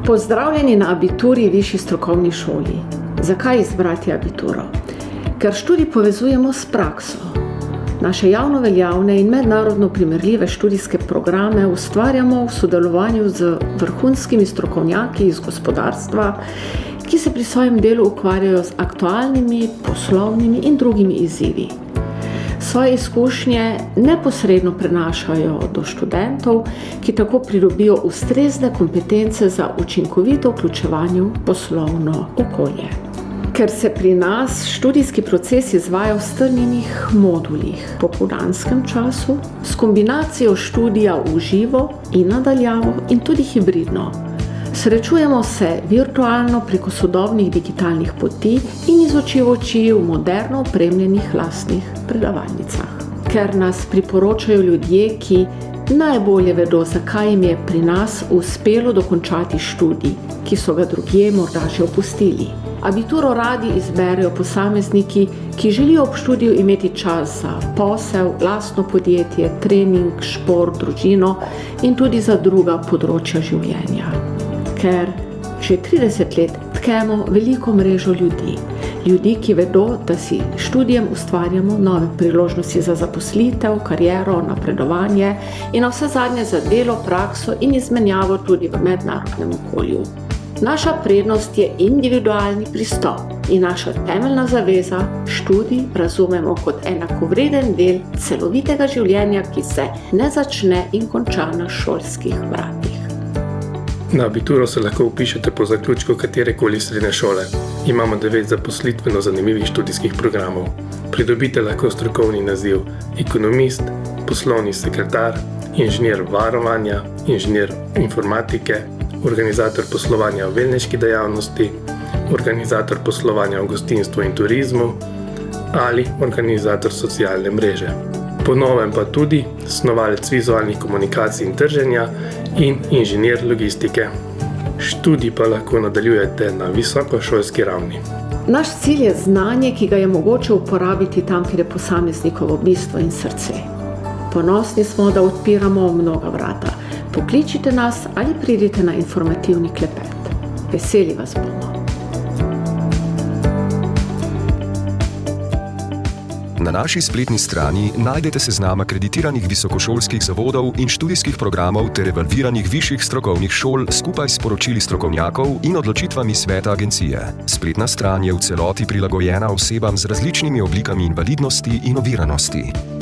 Pozdravljeni na abituri Višji strokovni šoli. Zakaj izbrati abituro? Ker študij povezujemo s prakso. Naše javno veljavne in mednarodno primerljive študijske programe ustvarjamo v sodelovanju z vrhunskimi strokovnjaki iz gospodarstva, ki se pri svojem delu ukvarjajo z aktualnimi, poslovnimi in drugimi izzivi. Svoje izkušnje neposredno prenašajo do študentov, ki tako pridobijo ustrezne kompetence za učinkovito vključevanje v poslovno okolje. Ker se pri nas študijski proces izvaja v strnjenih modulih, popoldanskem času, s kombinacijo študija v živo in na daljavo in tudi hibridno. Srečujemo se virtualno preko sodobnih digitalnih poti in iz oči v oči v moderno opremljenih lastnih predavalnicah. Ker nas priporočajo ljudje, ki najbolje vedo, zakaj jim je pri nas uspelo dokončati študij, ki so ga drugje morda že opustili. Abituro radi izberejo posamezniki, ki želijo ob študiju imeti čas za posel, lastno podjetje, trening, šport, družino in tudi za druga področja življenja. Ker že 30 let tkemo veliko mrežo ljudi. Ljudi, ki vedo, da si študijem ustvarjamo nove priložnosti za zaposlitev, kariero, napredovanje in navsezadnje za delo, prakso in izmenjavo tudi v mednarodnem okolju. Naša prednost je individualni pristop in naša temeljna zaveza študij razumemo kot enakovreden del celovitega življenja, ki se ne začne in konča na šolskih vratih. Na abituro se lahko vpišete po zaključku katerekoli srednje šole. Imamo 9 zaposlitveno zanimivih študijskih programov. Pridobite lahko strokovni naziv ekonomist, poslovni sekretar, inženir varovanja, inženir informatike, organizator poslovanja v velneški dejavnosti, organizator poslovanja v gostinstvu in turizmu ali organizator socialne mreže. Po novem pa tudi snovalec vizualnih komunikacij in trženja in inženir logistike. Študij pa lahko nadaljujete na visokošolski ravni. Naš cilj je znanje, ki ga je mogoče uporabiti tam, kjer je posameznikovo bistvo in srce. Ponosni smo, da odpiramo mnoga vrata. Pokličite nas ali pridite na informativni klepet. Veseli vas bomo. Na naši spletni strani najdete seznam akreditiranih visokošolskih zavodov in študijskih programov ter evalviranih višjih strokovnih šol skupaj s poročili strokovnjakov in odločitvami sveta agencije. Spletna stran je v celoti prilagojena osebam z različnimi oblikami invalidnosti in oviranosti.